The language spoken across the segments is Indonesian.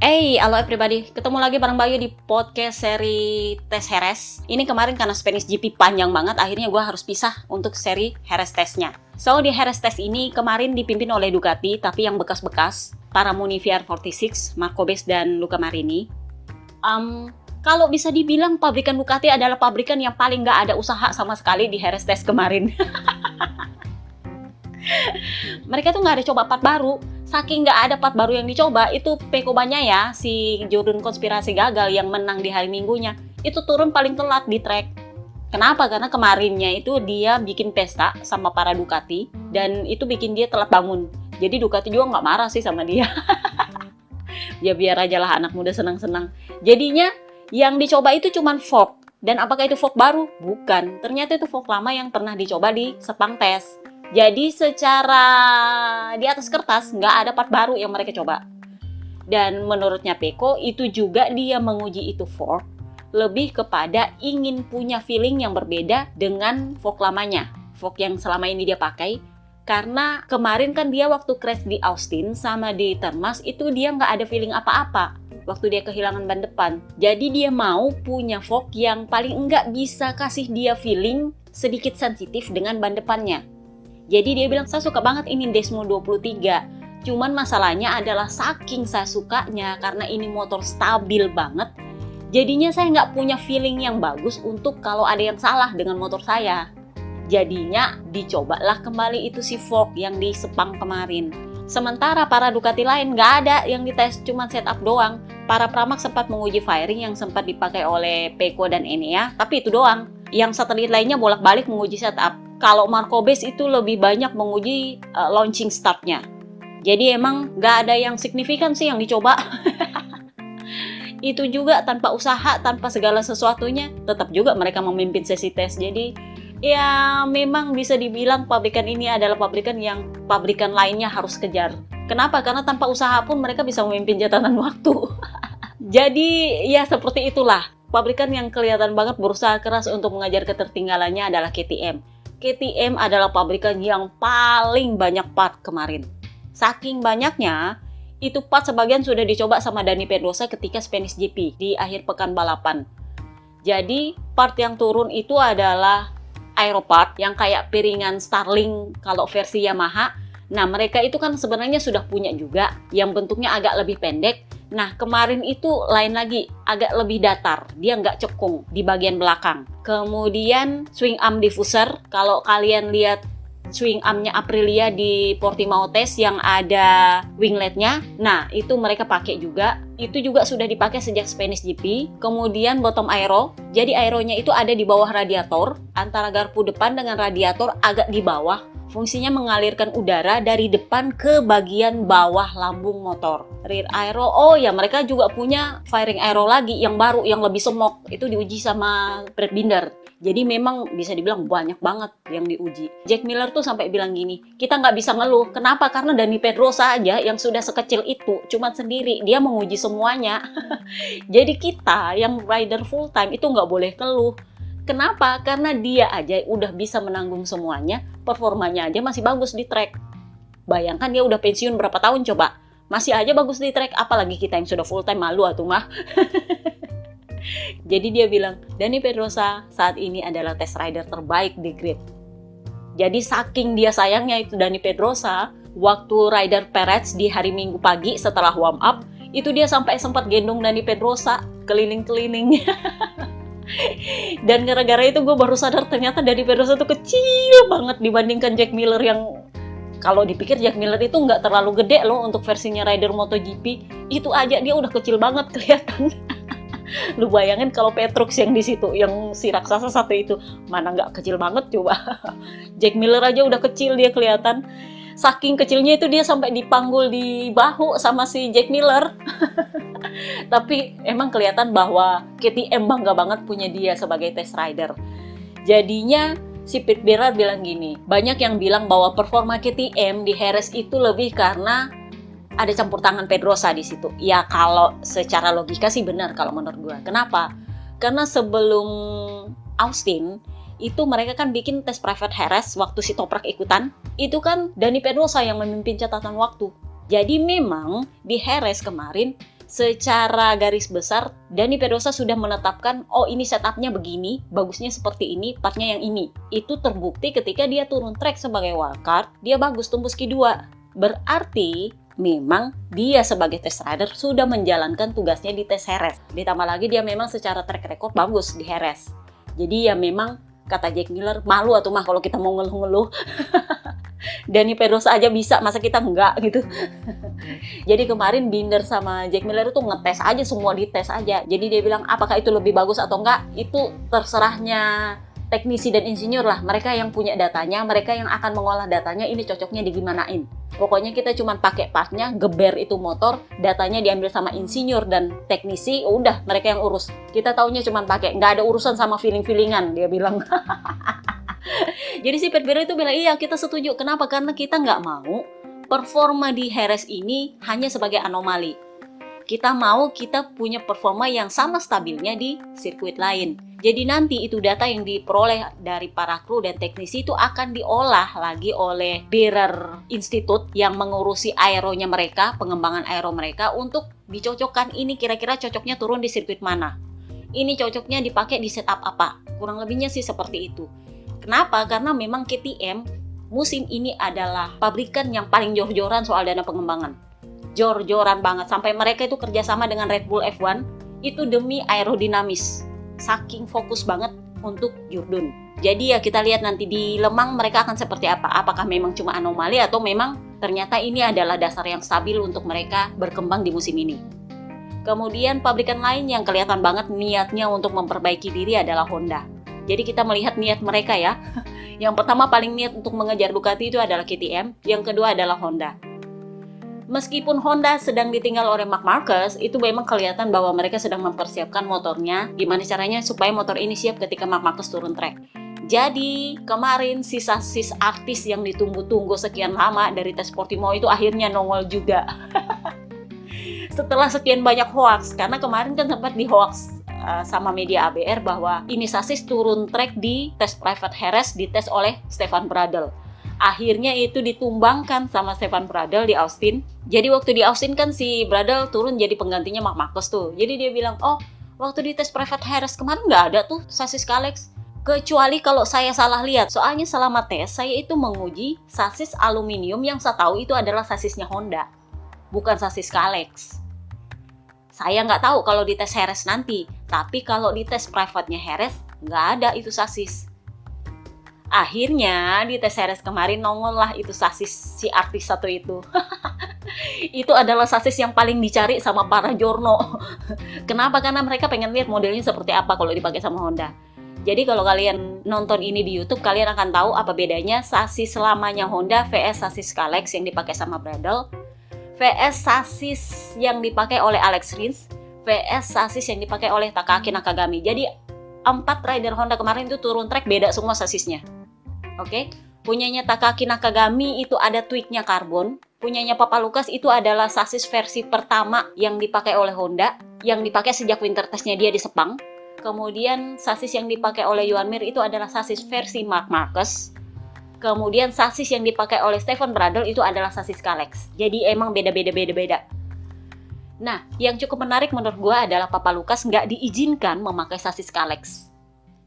Halo everybody, ketemu lagi bareng Bayu di podcast seri tes Heres. Ini kemarin karena Spanish GP panjang banget, akhirnya gue harus pisah untuk seri Heres Testnya. So, di Heres Test ini kemarin dipimpin oleh Ducati, tapi yang bekas-bekas, para Muni VR46, Marco Bes dan Luca Marini. Kalau bisa dibilang pabrikan Ducati adalah pabrikan yang paling gak ada usaha sama sekali di Heres Test kemarin. Mereka tuh gak ada coba part baru. Saking gak ada part baru yang dicoba, itu Pecco-nya ya, si Jordan Konspirasi gagal yang menang di hari Minggunya, itu turun paling telat di track. Kenapa? Karena kemarinnya itu dia bikin pesta sama para Ducati, dan itu bikin dia telat bangun. Jadi Ducati juga gak marah sih sama dia. Ya biar aja lah anak muda senang-senang. Jadinya yang dicoba itu cuman fork. Dan apakah itu fork baru? Bukan. Ternyata itu fork lama yang pernah dicoba di Sepang Test. Jadi secara di atas kertas nggak ada part baru yang mereka coba. Dan menurutnya Pecco itu juga dia menguji itu fork lebih kepada ingin punya feeling yang berbeda dengan fork lamanya. Fork yang selama ini dia pakai. Karena kemarin kan dia waktu crash di Austin sama di Termas itu dia nggak ada feeling apa-apa. Waktu dia kehilangan ban depan. Jadi dia mau punya fork yang paling enggak bisa kasih dia feeling sedikit sensitif dengan ban depannya. Jadi dia bilang, saya suka banget ini Desmo 23. Cuman masalahnya adalah saking saya sukanya karena ini motor stabil banget. Jadinya saya nggak punya feeling yang bagus untuk kalau ada yang salah dengan motor saya. Jadinya dicobalah kembali itu si fork yang di Sepang kemarin. Sementara para Ducati lain nggak ada yang dites, cuma setup doang. Para Pramac sempat menguji firing yang sempat dipakai oleh Pecco dan Enea, tapi itu doang. Yang satelit lainnya bolak-balik menguji setup. Kalau Marco Bes itu lebih banyak menguji launching startnya. Jadi emang nggak ada yang signifikan sih yang dicoba. Itu juga tanpa usaha, tanpa segala sesuatunya, tetap juga mereka memimpin sesi tes. Jadi ya memang bisa dibilang pabrikan ini adalah pabrikan yang pabrikan lainnya harus kejar. Kenapa? Karena tanpa usaha pun mereka bisa memimpin catatan waktu. Jadi ya seperti itulah. Pabrikan yang kelihatan banget berusaha keras untuk mengajar ketertinggalannya adalah KTM. KTM adalah pabrikan yang paling banyak part kemarin. Saking banyaknya, itu part sebagian sudah dicoba sama Dani Pedrosa ketika Spanish GP di akhir pekan balapan. Jadi part yang turun itu adalah Aeropart yang kayak piringan Starling kalau versi Yamaha. Nah mereka itu kan sebenarnya sudah punya juga yang bentuknya agak lebih pendek. Nah kemarin itu lain lagi, agak lebih datar, dia nggak cekung di bagian belakang. Kemudian swing arm diffuser, kalau kalian lihat swing armnya Aprilia di Portimao Test yang ada wingletnya, nah itu mereka pakai juga. Itu juga sudah dipakai sejak Spanish GP. Kemudian bottom aero, jadi aeronya itu ada di bawah radiator, antara garpu depan dengan radiator agak di bawah. Fungsinya mengalirkan udara dari depan ke bagian bawah lambung motor. Rear aero, oh ya mereka juga punya firing aero lagi yang baru, yang lebih semok. Itu diuji sama Brad Binder. Jadi memang bisa dibilang banyak banget yang diuji. Jack Miller tuh sampai bilang gini, kita nggak bisa ngeluh. Kenapa? Karena Dani Pedrosa aja yang sudah sekecil itu, cuma sendiri, dia menguji semuanya. Jadi kita yang rider full time itu nggak boleh keluh. Kenapa? Karena dia aja udah bisa menanggung semuanya, performanya aja masih bagus di track. Bayangkan dia udah pensiun berapa tahun coba, masih aja bagus di track, apalagi kita yang sudah full time, malu atuh mah. Jadi dia bilang, Dani Pedrosa saat ini adalah test rider terbaik di grid. Jadi saking dia sayangnya itu Dani Pedrosa, waktu rider Perez di hari Minggu pagi setelah warm up, itu dia sampai sempat gendong Dani Pedrosa keliling-keliling. Dan gara-gara itu gue baru sadar ternyata Dani Pedrosa tuh kecil banget dibandingkan Jack Miller yang kalau dipikir Jack Miller itu nggak terlalu gede loh untuk versinya rider MotoGP. Itu aja dia udah kecil banget kelihatan. Lu bayangin kalau Petrux yang di situ, yang si raksasa satu itu, mana nggak kecil banget coba. Jack Miller aja udah kecil dia kelihatan. Saking kecilnya itu dia sampai dipanggul di bahu sama si Jack Miller. Tapi emang kelihatan bahwa KTM bangga banget punya dia sebagai test rider. Jadinya si Pete Bernard bilang gini, banyak yang bilang bahwa performa KTM di Jerez itu lebih karena ada campur tangan Pedrosa di situ. Ya kalau secara logika sih benar kalau menurut gue. Kenapa? Karena sebelum Austin itu mereka kan bikin tes private Jerez waktu si Toprak ikutan. Itu kan Dani Pedrosa yang memimpin catatan waktu. Jadi memang di Jerez kemarin secara garis besar, Dani Pedrosa sudah menetapkan, oh ini setupnya begini, bagusnya seperti ini, partnya yang ini. Itu terbukti ketika dia turun track sebagai wildcard, dia bagus tembus Q2. Berarti memang dia sebagai test rider sudah menjalankan tugasnya di tes Jerez. Ditambah lagi dia memang secara track record bagus di Jerez. Jadi ya memang kata Jack Miller, malu atau mah kalau kita mau ngeluh-ngeluh. Dani Pedrosa aja bisa, masa kita enggak gitu. Jadi kemarin Binder sama Jack Miller itu ngetes aja, semua dites aja. Jadi dia bilang apakah itu lebih bagus atau enggak, itu terserahnya teknisi dan insinyur lah. Mereka yang punya datanya, mereka yang akan mengolah datanya, ini cocoknya digimanain. Pokoknya kita cuma pakai partnya, geber itu motor, datanya diambil sama insinyur dan teknisi, udah mereka yang urus. Kita taunya cuma pakai, nggak ada urusan sama feeling-feelingan, dia bilang. Jadi si Pat Barrow itu bilang, iya kita setuju. Kenapa? Karena kita nggak mau performa di Jerez ini hanya sebagai anomali. Kita mau kita punya performa yang sama stabilnya di sirkuit lain. Jadi nanti itu data yang diperoleh dari para kru dan teknisi itu akan diolah lagi oleh Birrer Institute yang mengurusi aeronya mereka, pengembangan aero mereka untuk dicocokkan ini kira-kira cocoknya turun di sirkuit mana. Ini cocoknya dipakai di setup apa. Kurang lebihnya sih seperti itu. Kenapa? Karena memang KTM musim ini adalah pabrikan yang paling jor-joran soal dana pengembangan. Jor-joran banget. Sampai mereka itu kerjasama dengan Red Bull F1 itu demi aerodinamis. Saking fokus banget untuk Jordan. Jadi ya kita lihat nanti di Le Mans mereka akan seperti apa. Apakah memang cuma anomali atau memang ternyata ini adalah dasar yang stabil untuk mereka berkembang di musim ini. Kemudian pabrikan lain yang kelihatan banget niatnya untuk memperbaiki diri adalah Honda. Jadi kita melihat niat mereka ya. Yang pertama paling niat untuk mengejar Ducati itu adalah KTM, yang kedua adalah Honda. Meskipun Honda sedang ditinggal oleh Marc Marquez, itu memang kelihatan bahwa mereka sedang mempersiapkan motornya, gimana caranya supaya motor ini siap ketika Marc Marquez turun track. Jadi kemarin sisa-sis artis yang ditunggu-tunggu sekian lama dari tes Portimao itu akhirnya nongol juga. Setelah sekian banyak hoax, karena kemarin kan sempat di hoax sama media ABR bahwa ini sasis turun track di tes private Jerez dites oleh Stefan Bradl. Akhirnya itu ditumbangkan sama Stefan Bradl di Austin. Jadi waktu di Austin kan si Bradl turun jadi penggantinya Marc Marquez tuh. Jadi dia bilang, oh waktu di tes private Jerez kemarin nggak ada tuh sasis Kalex. Kecuali kalau saya salah lihat. Soalnya selama tes saya itu menguji sasis aluminium yang saya tahu itu adalah sasisnya Honda. Bukan sasis Kalex. Saya nggak tahu kalau di tes Jerez nanti, tapi kalau di tes private-nya Jerez, nggak ada itu sasis. Akhirnya di tes Jerez kemarin nongol lah itu sasis si artis satu itu. Itu adalah sasis yang paling dicari sama para jorno. Kenapa? Karena mereka pengen lihat modelnya seperti apa kalau dipakai sama Honda. Jadi kalau kalian nonton ini di YouTube, kalian akan tahu apa bedanya sasis selamanya Honda vs sasis Kalex yang dipakai sama Bradl, vs sasis yang dipakai oleh Alex Rins, vs sasis yang dipakai oleh Takaaki Nakagami. Jadi 4 rider Honda kemarin itu turun track beda semua sasisnya. Oke, punyanya Takaaki Nakagami itu ada tweaknya karbon. Punyanya Papa Lucas itu adalah sasis versi pertama yang dipakai oleh Honda, yang dipakai sejak winter testnya dia di Sepang. Kemudian sasis yang dipakai oleh Joan Mir itu adalah sasis versi Marc Marquez. Kemudian sasis yang dipakai oleh Stefan Bradl itu adalah sasis Kalex. Jadi emang beda-beda. Nah, yang cukup menarik menurut gue adalah Papa Lucas nggak diizinkan memakai sasis Kalex.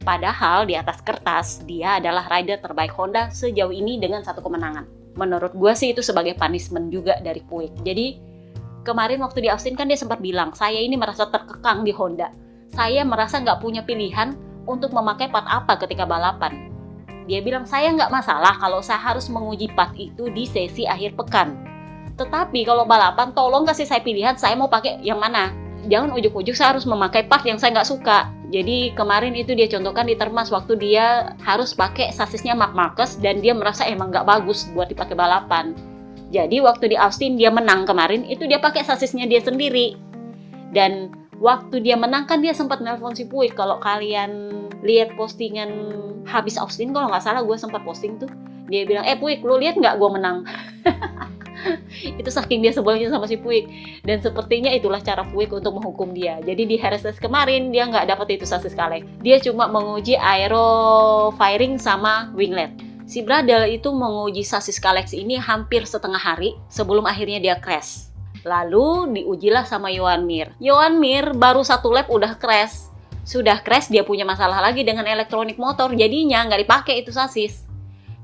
Padahal di atas kertas, dia adalah rider terbaik Honda sejauh ini dengan 1 kemenangan. Menurut gue sih itu sebagai punishment juga dari Puig. Jadi, kemarin waktu di Austin kan dia sempat bilang, saya ini merasa terkekang di Honda. Saya merasa nggak punya pilihan untuk memakai part apa ketika balapan. Dia bilang, saya nggak masalah kalau saya harus menguji part itu di sesi akhir pekan. Tetapi kalau balapan, tolong kasih saya pilihan, saya mau pakai yang mana. Jangan ujuk-ujuk saya harus memakai part yang saya nggak suka. Jadi kemarin itu dia contohkan di Termas waktu dia harus pakai sasisnya Marc Marquez dan dia merasa emang nggak bagus buat dipakai balapan. Jadi waktu di Austin dia menang kemarin, itu dia pakai sasisnya dia sendiri. Dan waktu dia menang kan dia sempat nelpon si Puig. Kalau kalian lihat postingan habis Austin, kalau nggak salah gue sempat posting tuh. Dia bilang, Puig, lu lihat nggak gue menang? Itu saking dia sebelnya sama si Puig. Dan sepertinya itulah cara Puig untuk menghukum dia. Jadi di Jerez kemarin dia nggak dapat itu sasis Kalex. Dia cuma menguji aero firing sama winglet. Si Bradl itu menguji sasis Kalex ini hampir setengah hari sebelum akhirnya dia crash. Lalu diujilah sama Joan Mir. Joan Mir baru 1 lap udah crash. Sudah crash, dia punya masalah lagi dengan elektronik motor, jadinya nggak dipakai itu sasis.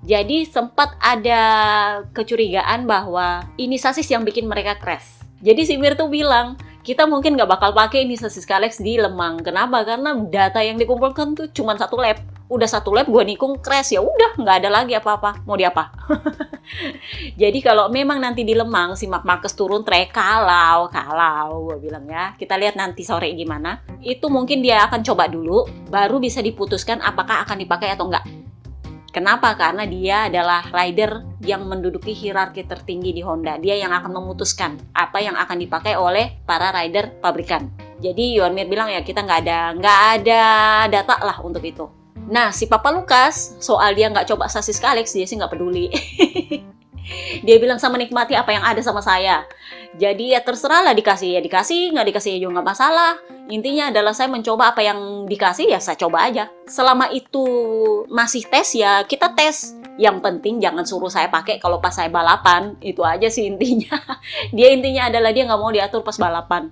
Jadi sempat ada kecurigaan bahwa ini sasis yang bikin mereka crash. Jadi si Mir tuh bilang, kita mungkin nggak bakal pakai ini sasis Kalex di Lemang. Kenapa? Karena data yang dikumpulkan tuh cuma 1 lap. Udah 1 lap gue nikung crash, ya udah nggak ada lagi apa-apa. Mau diapa? Jadi kalau memang nanti di Lemang si Marc Marquez turun trek, kalau gue bilang ya, kita lihat nanti sore gimana. Itu mungkin dia akan coba dulu, baru bisa diputuskan apakah akan dipakai atau enggak. Kenapa? Karena dia adalah rider yang menduduki hierarki tertinggi di Honda. Dia yang akan memutuskan apa yang akan dipakai oleh para rider pabrikan. Jadi Joan Mir bilang ya kita nggak ada data lah untuk itu. Nah, si Papa Lukas, soal dia nggak coba sasis Kalex, dia sih nggak peduli. Dia bilang sama nikmati apa yang ada sama saya. Jadi ya terserah lah, dikasih ya dikasih, nggak dikasih ya juga nggak masalah. Intinya adalah saya mencoba apa yang dikasih, ya saya coba aja. Selama itu masih tes ya kita tes. Yang penting jangan suruh saya pakai kalau pas saya balapan. Itu aja sih intinya. Dia intinya adalah dia nggak mau diatur pas balapan.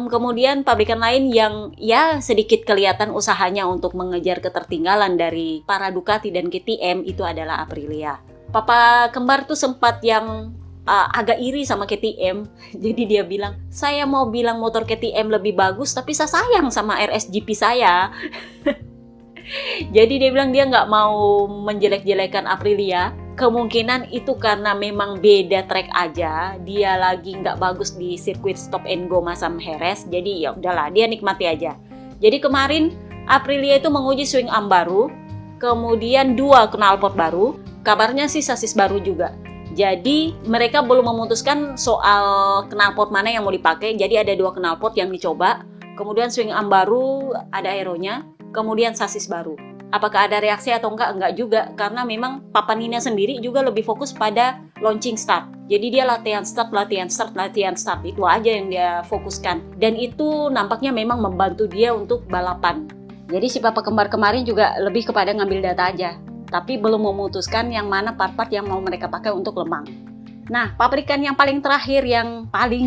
Kemudian pabrikan lain yang ya sedikit kelihatan usahanya untuk mengejar ketertinggalan dari para Ducati dan KTM itu adalah Aprilia. Papa kembar tuh sempat yang agak iri sama KTM. Jadi dia bilang, saya mau bilang motor KTM lebih bagus, tapi saya sayang sama RSGP saya. Jadi dia bilang dia nggak mau menjelek-jelekan Aprilia. Kemungkinan itu karena memang beda track aja. Dia lagi nggak bagus di sirkuit stop and go Masam Jerez. Jadi ya udahlah, dia nikmati aja. Jadi kemarin Aprilia itu menguji swing arm baru, kemudian 2 knalpot baru. Kabarnya sih sasis baru juga. Jadi mereka belum memutuskan soal knalpot mana yang mau dipakai. Jadi ada 2 knalpot yang dicoba. Kemudian swing arm baru, ada aeronya. Kemudian sasis baru. Apakah ada reaksi atau enggak? Enggak juga. Karena memang Papa Nina sendiri juga lebih fokus pada launching start. Jadi dia latihan start. Itu aja yang dia fokuskan. Dan itu nampaknya memang membantu dia untuk balapan. Jadi si Papa kembar kemarin juga lebih kepada ngambil data aja. Tapi belum memutuskan yang mana part-part yang mau mereka pakai untuk Lemang. Nah, pabrikan yang paling terakhir, yang paling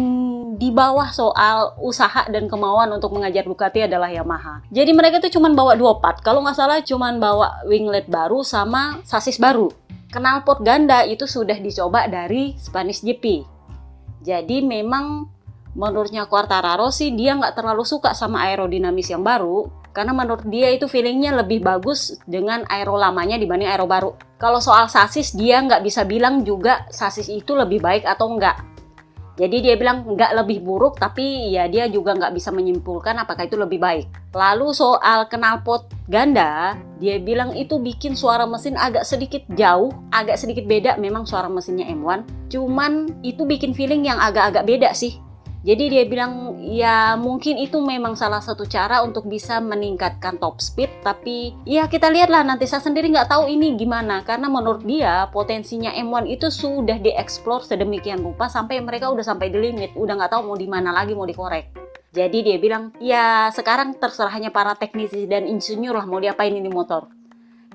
di bawah soal usaha dan kemauan untuk mengajar Ducati adalah Yamaha. Jadi mereka tuh cuma bawa 2 part. Kalau nggak salah cuma bawa winglet baru sama sasis baru. Knalpot ganda itu sudah dicoba dari Spanish GP. Jadi memang menurutnya Quartararo sih dia nggak terlalu suka sama aerodinamis yang baru. Karena menurut dia itu feelingnya lebih bagus dengan aero lamanya dibanding aero baru. Kalau soal sasis, dia nggak bisa bilang juga sasis itu lebih baik atau enggak. Jadi dia bilang nggak lebih buruk, tapi ya dia juga nggak bisa menyimpulkan apakah itu lebih baik. Lalu soal knalpot ganda, dia bilang itu bikin suara mesin agak sedikit jauh, agak sedikit beda memang suara mesinnya M1. Cuman itu bikin feeling yang agak-agak beda sih. Jadi dia bilang ya mungkin itu memang salah satu cara untuk bisa meningkatkan top speed. Tapi ya kita lihatlah nanti, saya sendiri nggak tahu ini gimana. Karena menurut dia potensinya M1 itu sudah dieksplor sedemikian rupa sampai mereka udah sampai di limit. Udah nggak tahu mau di mana lagi mau dikorek. Jadi dia bilang ya sekarang terserahnya para teknisi dan insinyur lah mau diapain ini motor.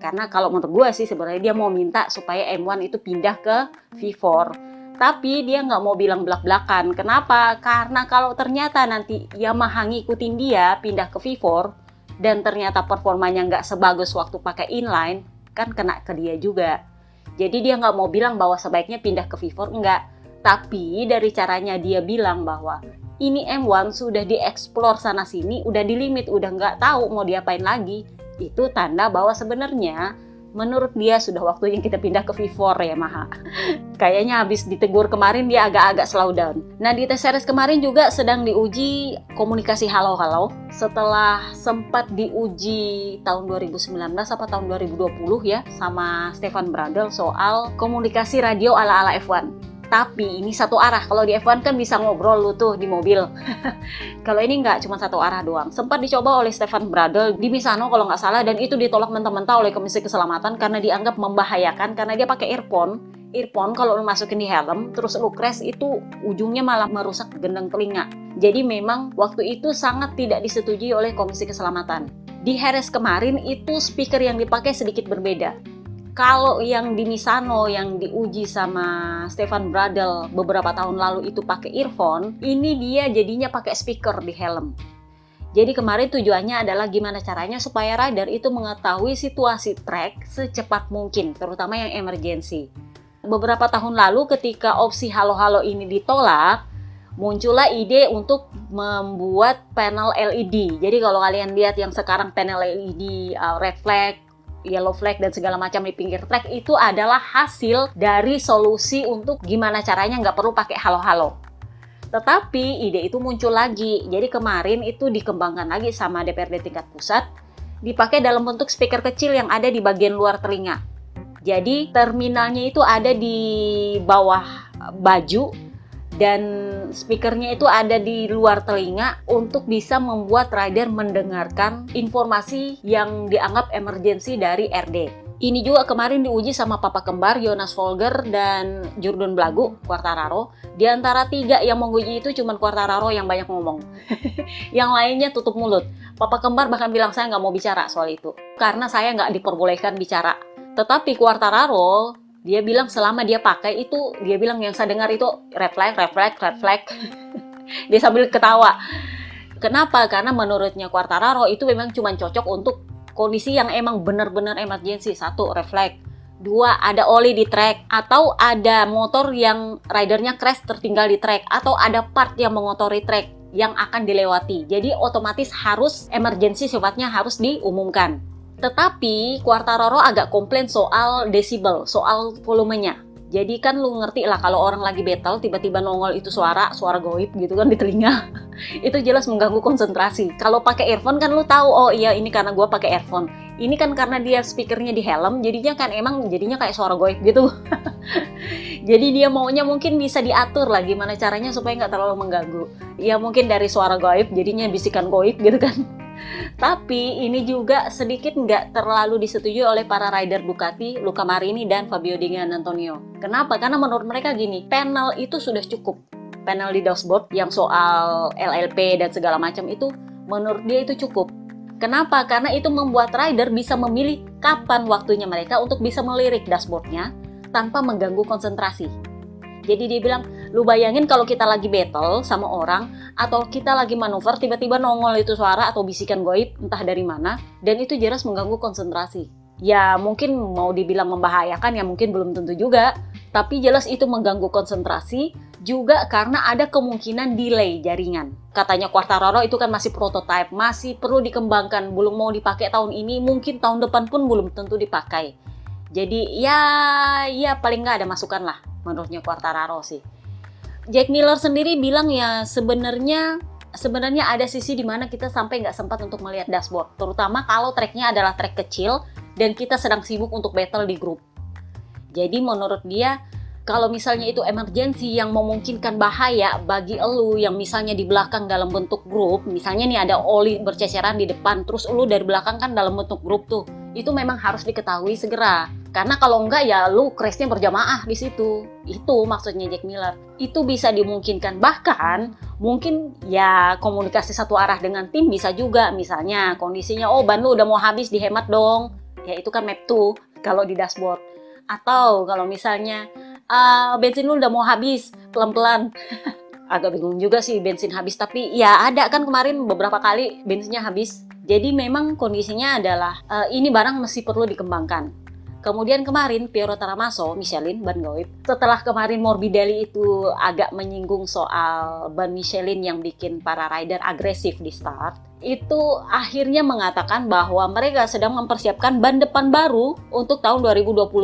Karena kalau menurut gue sih sebenarnya dia mau minta supaya M1 itu pindah ke V4. Tapi dia nggak mau bilang belak-belakan. Kenapa? Karena kalau ternyata nanti Yamaha ngikutin dia pindah ke V4 dan ternyata performanya nggak sebagus waktu pakai inline, kan kena ke dia juga. Jadi dia nggak mau bilang bahwa sebaiknya pindah ke V4, enggak. Tapi dari caranya dia bilang bahwa ini M1 sudah dieksplor sana-sini, udah di limit, udah nggak tahu mau diapain lagi. Itu tanda bahwa sebenarnya menurut dia sudah waktunya kita pindah ke V4 Yamaha. Kayaknya habis ditegur kemarin dia agak-agak slow down. Nah di tes series kemarin juga sedang diuji komunikasi halo-halo. Setelah sempat diuji tahun 2019 apa tahun 2020 ya sama Stefan Bradl soal komunikasi radio ala-ala F1. Tapi ini satu arah. Kalau di F1 kan bisa ngobrol lu tuh di mobil. Kalau ini nggak, cuma satu arah doang. Sempat dicoba oleh Stefan Bradl di Misano kalau nggak salah, dan itu ditolak mentah-mentah oleh Komisi Keselamatan karena dianggap membahayakan karena dia pakai earphone. Earphone kalau lu masukin di helm terus lu crash itu ujungnya malah merusak gendang telinga. Jadi memang waktu itu sangat tidak disetujui oleh Komisi Keselamatan. Di Jerez kemarin itu speaker yang dipakai sedikit berbeda. Kalau yang di Misano yang diuji sama Stefan Bradl beberapa tahun lalu itu pakai earphone, ini dia jadinya pakai speaker di helm. Jadi kemarin tujuannya adalah gimana caranya supaya rider itu mengetahui situasi trek secepat mungkin, terutama yang emergency. Beberapa tahun lalu ketika opsi halo-halo ini ditolak, muncullah ide untuk membuat panel LED. Jadi kalau kalian lihat yang sekarang panel LED, red flag, yellow flag dan segala macam di pinggir trek itu adalah hasil dari solusi untuk gimana caranya nggak perlu pakai halo-halo. Tetapi ide itu muncul lagi. Jadi kemarin itu dikembangkan lagi sama DPRD tingkat pusat, dipakai dalam bentuk speaker kecil yang ada di bagian luar telinga. Jadi terminalnya itu ada di bawah baju dan speakernya itu ada di luar telinga untuk bisa membuat rider mendengarkan informasi yang dianggap emergensi dari RD. Ini juga kemarin diuji sama papa kembar Jonas Folger dan Jordan Blago, Quartararo. Di antara 3 yang menguji itu cuma Quartararo yang banyak ngomong. Yang lainnya tutup mulut. Papa kembar bahkan bilang saya nggak mau bicara soal itu karena saya nggak diperbolehkan bicara. Tetapi Quartararo dia bilang selama dia pakai itu, dia bilang yang saya dengar itu red flag. Dia sambil ketawa. Kenapa? Karena menurutnya Quartararo itu memang cuma cocok untuk kondisi yang emang benar-benar emergency. 1, red flag. 2, ada oli di trek. Atau ada motor yang ridernya crash tertinggal di trek. Atau ada part yang mengotori trek yang akan dilewati. Jadi otomatis harus emergency sifatnya harus diumumkan. Tetapi Quartararo agak komplain soal desibel, soal volumenya. Jadi kan lu ngerti lah kalau orang lagi battle tiba-tiba nongol itu suara goib gitu kan di telinga. Itu jelas mengganggu konsentrasi. Kalau pakai earphone kan lu tahu, oh iya ini karena gua pakai earphone. Ini kan karena dia speakernya di helm, jadinya kan emang jadinya kayak suara goib gitu. Jadi dia maunya mungkin bisa diatur lah gimana caranya supaya nggak terlalu mengganggu. Ya mungkin dari suara goib jadinya bisikan goib gitu kan. Tapi ini juga sedikit nggak terlalu disetujui oleh para rider Ducati, Luca Marini dan Fabio Di Giannantonio. Kenapa? Karena menurut mereka gini, panel itu sudah cukup. Panel di dashboard yang soal LLP dan segala macam itu menurut dia itu cukup. Kenapa? Karena itu membuat rider bisa memilih kapan waktunya mereka untuk bisa melirik dashboardnya tanpa mengganggu konsentrasi. Jadi dia bilang, lu bayangin kalau kita lagi battle sama orang atau kita lagi manuver tiba-tiba nongol itu suara atau bisikan goib entah dari mana dan itu jelas mengganggu konsentrasi. Ya mungkin mau dibilang membahayakan ya mungkin belum tentu juga, tapi jelas itu mengganggu konsentrasi juga karena ada kemungkinan delay jaringan. Katanya Quartararo itu kan masih prototype, masih perlu dikembangkan, belum mau dipakai tahun ini, mungkin tahun depan pun belum tentu dipakai. Jadi ya paling nggak ada masukan lah menurutnya Quartararo sih. Jack Miller sendiri bilang ya sebenarnya ada sisi di mana kita sampai nggak sempat untuk melihat dashboard, terutama kalau treknya adalah trek kecil dan kita sedang sibuk untuk battle di grup. Jadi menurut dia kalau misalnya itu emergency yang memungkinkan bahaya bagi elu yang misalnya di belakang dalam bentuk grup, misalnya nih ada oli berceceran di depan, terus elu dari belakang kan dalam bentuk grup tuh, itu memang harus diketahui segera. Karena kalau enggak ya lu crashnya berjamaah di situ. Itu maksudnya Jack Miller. Itu bisa dimungkinkan. Bahkan mungkin ya komunikasi satu arah dengan tim bisa juga. Misalnya kondisinya ban lu udah mau habis dihemat dong. Ya itu kan map 2 kalau di dashboard. Atau kalau misalnya bensin lu udah mau habis pelan-pelan. Agak bingung juga sih bensin habis. Tapi ya ada kan kemarin beberapa kali bensinnya habis. Jadi memang kondisinya adalah ini barang masih perlu dikembangkan. Kemudian kemarin Piero Taramaso, Michelin, ban goib. Setelah kemarin Morbidelli itu agak menyinggung soal ban Michelin yang bikin para rider agresif di start, itu akhirnya mengatakan bahwa mereka sedang mempersiapkan ban depan baru untuk tahun 2025.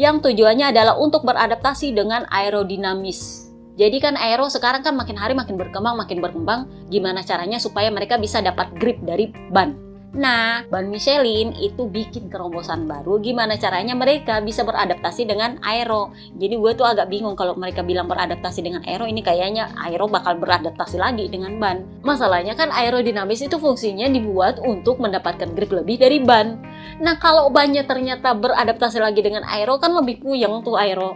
Yang tujuannya adalah untuk beradaptasi dengan aerodinamis. Jadi kan aero sekarang kan makin hari makin berkembang. Gimana caranya supaya mereka bisa dapat grip dari ban. Nah, ban Michelin itu bikin terobosan baru gimana caranya mereka bisa beradaptasi dengan aero. Jadi gue tuh agak bingung kalau mereka bilang beradaptasi dengan aero, ini kayaknya aero bakal beradaptasi lagi dengan ban. Masalahnya kan aerodinamis itu fungsinya dibuat untuk mendapatkan grip lebih dari ban. Nah, kalau bannya ternyata beradaptasi lagi dengan aero kan lebih puyeng tuh aero.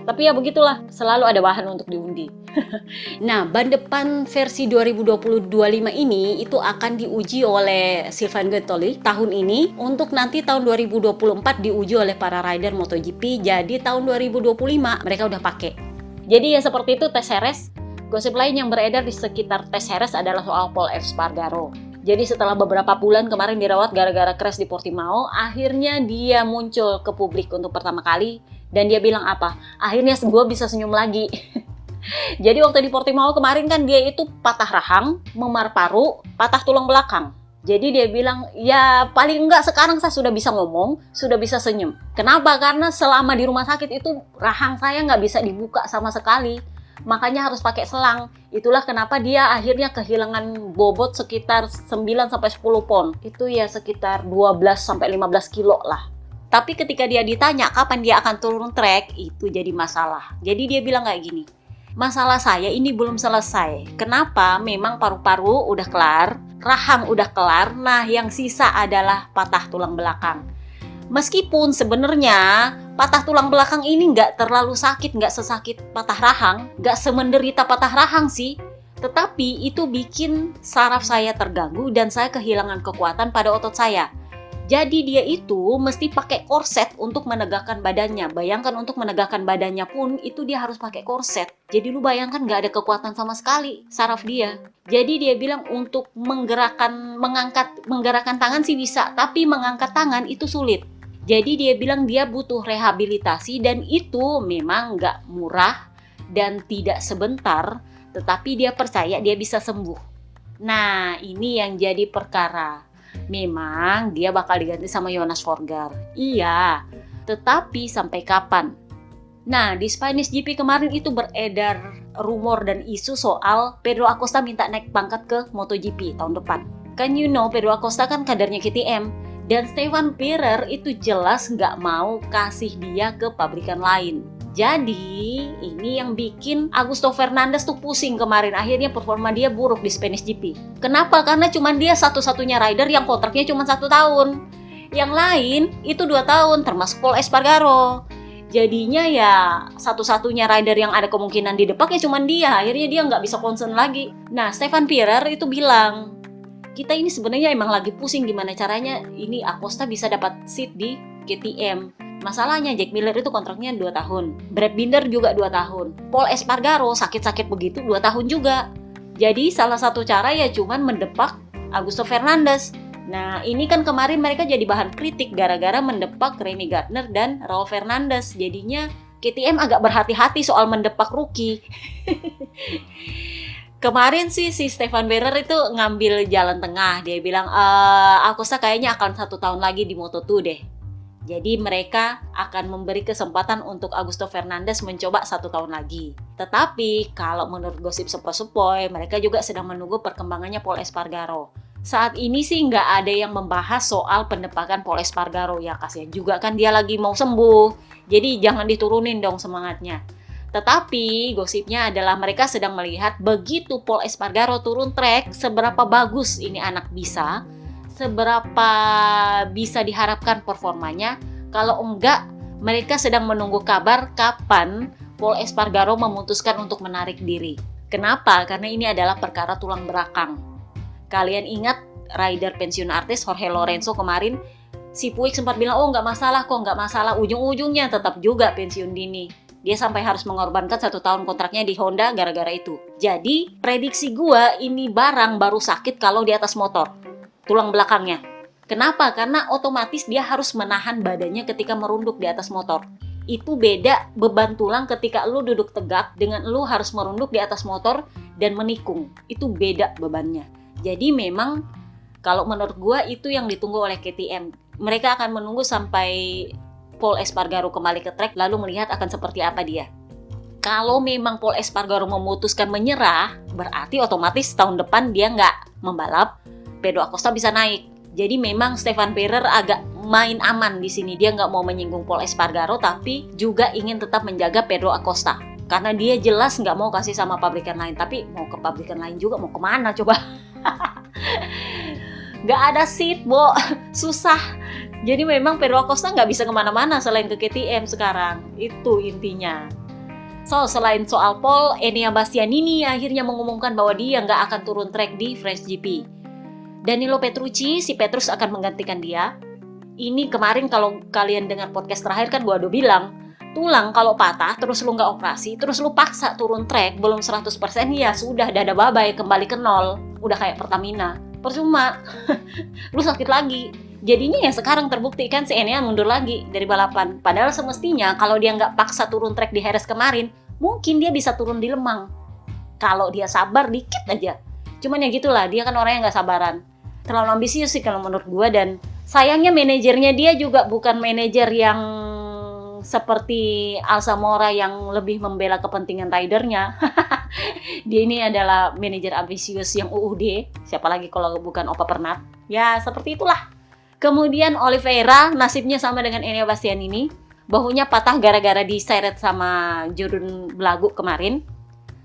Tapi ya begitulah, selalu ada bahan untuk diundi. Nah, ban depan versi 2025 ini itu akan diuji oleh Sylvain Guintoli tahun ini, untuk nanti tahun 2024 diuji oleh para rider MotoGP. Jadi tahun 2025 mereka udah pakai. Jadi ya seperti itu tes Jerez. Gosip lain yang beredar di sekitar tes Jerez adalah soal Pol Espargaro. Jadi setelah beberapa bulan kemarin dirawat gara-gara crash di Portimao, akhirnya dia muncul ke publik untuk pertama kali. Dan dia bilang apa? Akhirnya gue bisa senyum lagi. Jadi waktu di Portimao kemarin kan dia itu patah rahang, memar paru, patah tulang belakang. Jadi dia bilang, ya paling enggak sekarang saya sudah bisa ngomong, sudah bisa senyum. Kenapa? Karena selama di rumah sakit itu rahang saya nggak bisa dibuka sama sekali. Makanya harus pakai selang. Itulah kenapa dia akhirnya kehilangan bobot sekitar 9-10 pon. Itu ya sekitar 12-15 kilo lah. Tapi ketika dia ditanya kapan dia akan turun trek, itu jadi masalah. Jadi dia bilang kayak gini, masalah saya ini belum selesai. Kenapa? Memang paru-paru udah kelar, rahang udah kelar, nah yang sisa adalah patah tulang belakang. Meskipun sebenarnya patah tulang belakang ini nggak terlalu sakit, nggak sesakit patah rahang, nggak semenderita patah rahang sih. Tetapi itu bikin saraf saya terganggu dan saya kehilangan kekuatan pada otot saya. Jadi dia itu mesti pakai korset untuk menegakkan badannya. Bayangkan untuk menegakkan badannya pun itu dia harus pakai korset. Jadi lu bayangkan nggak ada kekuatan sama sekali saraf dia. Jadi dia bilang untuk menggerakkan tangan sih bisa, tapi mengangkat tangan itu sulit. Jadi dia bilang dia butuh rehabilitasi dan itu memang nggak murah dan tidak sebentar, tetapi dia percaya dia bisa sembuh. Nah, ini yang jadi perkara. Memang dia bakal diganti sama Jonas Folger. Iya, tetapi sampai kapan? Nah, di Spanish GP kemarin itu beredar rumor dan isu soal Pedro Acosta minta naik pangkat ke MotoGP tahun depan. Kan Pedro Acosta kan kadernya KTM. Dan Stefan Pierer itu jelas nggak mau kasih dia ke pabrikan lain. Jadi ini yang bikin Augusto Fernandez tuh pusing kemarin. Akhirnya performa dia buruk di Spanish GP. Kenapa? Karena cuma dia satu-satunya rider yang kontraknya cuma 1 tahun. Yang lain itu 2 tahun, termasuk Pol Espargaro. Jadinya ya satu-satunya rider yang ada kemungkinan di depak ya cuma dia. Akhirnya dia nggak bisa concern lagi. Nah, Stefan Pierer itu bilang, kita ini sebenarnya emang lagi pusing gimana caranya ini Acosta bisa dapat seat di KTM. Masalahnya Jack Miller itu kontraknya 2 tahun. Brad Binder juga 2 tahun. Pol Espargaro sakit-sakit begitu 2 tahun juga. Jadi salah satu cara ya cuman mendepak Augusto Fernandez. Nah ini kan kemarin mereka jadi bahan kritik gara-gara mendepak Remy Gardner dan Raul Fernandez. Jadinya KTM agak berhati-hati soal mendepak rookie. Kemarin sih si Stefan Pierer itu ngambil jalan tengah. Dia bilang, Acosta kayaknya akan 1 tahun lagi di Moto2 deh. Jadi mereka akan memberi kesempatan untuk Augusto Fernandez mencoba 1 tahun lagi. Tetapi kalau menurut gosip sepoi-sepoi, mereka juga sedang menunggu perkembangannya Pol Espargaro. Saat ini sih nggak ada yang membahas soal pendepakan Pol Espargaro. Ya kasihan juga kan dia lagi mau sembuh. Jadi jangan diturunin dong semangatnya. Tetapi gosipnya adalah mereka sedang melihat begitu Pol Espargaro turun trek, seberapa bagus ini anak bisa, seberapa bisa diharapkan performanya. Kalau enggak, mereka sedang menunggu kabar kapan Pol Espargaro memutuskan untuk menarik diri. Kenapa? Karena ini adalah perkara tulang belakang. Kalian ingat rider pensiun artis Jorge Lorenzo kemarin, si Puig sempat bilang, oh nggak masalah kok, nggak masalah. Ujung-ujungnya tetap juga pensiun dini. Dia sampai harus mengorbankan 1 tahun kontraknya di Honda gara-gara itu. Jadi, prediksi gua ini barang baru sakit kalau di atas motor. Tulang belakangnya. Kenapa? Karena otomatis dia harus menahan badannya ketika merunduk di atas motor. Itu beda beban tulang ketika lu duduk tegak dengan lu harus merunduk di atas motor dan menikung. Itu beda bebannya. Jadi memang kalau menurut gua itu yang ditunggu oleh KTM. Mereka akan menunggu sampai Pol Espargaro kembali ke trek lalu melihat akan seperti apa dia. Kalau memang Pol Espargaro memutuskan menyerah, berarti otomatis tahun depan dia nggak membalap, Pedro Acosta bisa naik. Jadi memang Stefan Pierer agak main aman di sini. Dia nggak mau menyinggung Pol Espargaro, tapi juga ingin tetap menjaga Pedro Acosta. Karena dia jelas nggak mau kasih sama pabrikan lain. Tapi mau ke pabrikan lain juga, mau kemana coba? Nggak ada seat, Bo. Susah. Jadi memang Pedro Acosta nggak bisa kemana-mana selain ke KTM sekarang. Itu intinya. So, selain soal pole, Enea Bastianini akhirnya mengumumkan bahwa dia nggak akan turun track di French GP. Danilo Petrucci, si Petrus akan menggantikan dia. Ini kemarin kalau kalian dengar podcast terakhir kan gue udah bilang, tulang kalau patah terus lu nggak operasi, terus lu paksa turun track belum 100%, ya sudah dada babai kembali ke nol. Udah kayak Pertamina. Percuma. Lu sakit lagi. Jadinya ya sekarang terbukti kan si Enea mundur lagi dari balapan. Padahal semestinya kalau dia nggak paksa turun track di Jerez kemarin, mungkin dia bisa turun di Lemang. Kalau dia sabar dikit aja. Cuman ya gitulah, dia kan orangnya nggak sabaran. Terlalu ambisius sih kalau menurut gue, dan sayangnya manajernya dia juga bukan manajer yang seperti Alsamora yang lebih membela kepentingan ridernya. Dia ini adalah manajer ambisius yang UUD, siapa lagi kalau bukan Opa Pernat. Ya seperti itulah. Kemudian Oliveira nasibnya sama dengan Enea Bastianini, bahunya patah gara-gara diseret sama Jordan Belagu kemarin.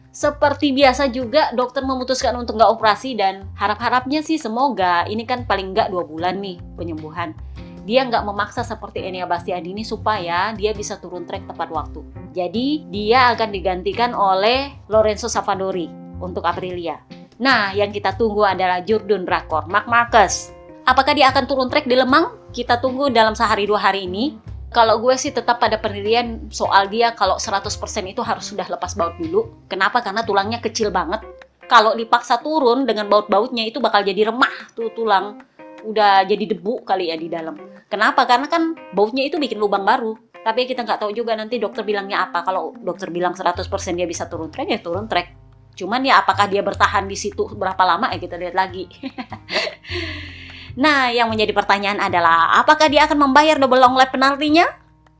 Seperti biasa juga dokter memutuskan untuk nggak operasi, dan harap-harapnya sih semoga ini kan paling nggak 2 bulan nih penyembuhan. Dia nggak memaksa seperti Enea Bastianini supaya dia bisa turun track tepat waktu. Jadi dia akan digantikan oleh Lorenzo Savadori untuk Aprilia. Nah, yang kita tunggu adalah Jordan Rakor, Marc Marquez. Apakah dia akan turun track di Lemang? Kita tunggu dalam sehari 2 hari ini. Kalau gue sih tetap pada pendirian soal dia kalau 100% itu harus sudah lepas baut dulu. Kenapa? Karena tulangnya kecil banget. Kalau dipaksa turun dengan baut-bautnya itu bakal jadi remah tuh tulang. Udah jadi debu kali ya di dalam. Kenapa? Karena kan bautnya itu bikin lubang baru. Tapi kita nggak tahu juga nanti dokter bilangnya apa. Kalau dokter bilang 100% dia bisa turun track, ya turun track. Cuman ya apakah dia bertahan di situ berapa lama ya kita lihat lagi. Nah, yang menjadi pertanyaan adalah apakah dia akan membayar double long lap penaltinya?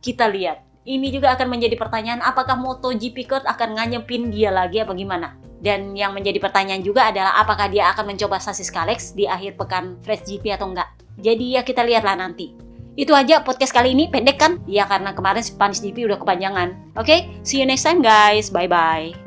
Kita lihat. Ini juga akan menjadi pertanyaan, apakah MotoGP Code akan nganyepin dia lagi apa gimana? Dan yang menjadi pertanyaan juga adalah apakah dia akan mencoba sasis Kalex di akhir pekan French GP atau enggak? Jadi ya kita lihatlah nanti. Itu aja podcast kali ini, pendek kan? Ya karena kemarin Spanish GP udah kepanjangan. Oke, see you next time guys. Bye-bye.